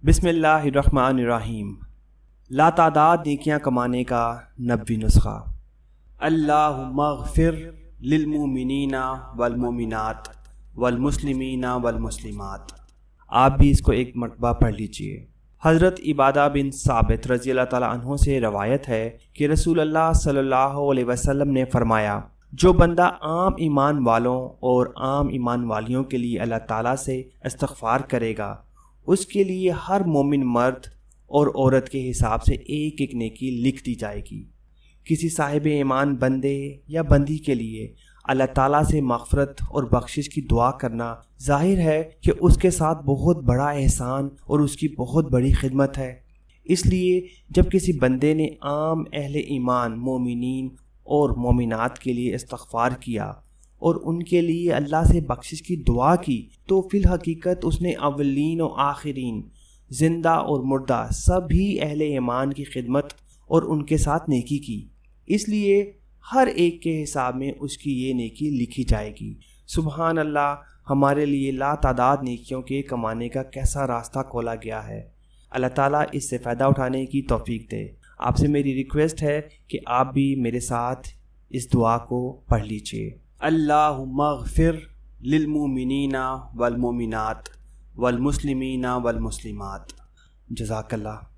بسم اللہ الرحمن الرحیم۔ لا تعداد نیکیاں کمانے کا نبوی نسخہ۔ اللہم اغفر للمؤمنین والمؤمنات والمسلمین والمسلمات۔ آپ بھی اس کو ایک مرتبہ پڑھ لیجئے۔ حضرت عبادہ بن ثابت رضی اللہ تعالیٰ عنہ سے روایت ہے کہ رسول اللہ صلی اللہ علیہ وسلم نے فرمایا، جو بندہ عام ایمان والوں اور عام ایمان والیوں کے لیے اللہ تعالیٰ سے استغفار کرے گا، اس کے لیے ہر مومن مرد اور عورت کے حساب سے ایک ایک نیکی لکھ دی جائے گی۔ کسی صاحب ایمان بندے یا بندی کے لیے اللہ تعالیٰ سے مغفرت اور بخشش کی دعا کرنا ظاہر ہے کہ اس کے ساتھ بہت بڑا احسان اور اس کی بہت بڑی خدمت ہے۔ اس لیے جب کسی بندے نے عام اہل ایمان مومنین اور مومنات کے لیے استغفار کیا اور ان کے لیے اللہ سے بخشش کی دعا کی، تو فی الحقیقت اس نے اولین و آخرین، زندہ اور مردہ سبھی اہل ایمان کی خدمت اور ان کے ساتھ نیکی کی۔ اس لیے ہر ایک کے حساب میں اس کی یہ نیکی لکھی جائے گی۔ سبحان اللہ، ہمارے لیے لا تعداد نیکیوں کے کمانے کا کیسا راستہ کھولا گیا ہے۔ اللہ تعالیٰ اس سے فائدہ اٹھانے کی توفیق دے۔ آپ سے میری ریکویسٹ ہے کہ آپ بھی میرے ساتھ اس دعا کو پڑھ لیجئے۔ اللہم اغفر للمؤمنین والمؤمنات والمسلمین والمسلمات۔ جزاک اللہ۔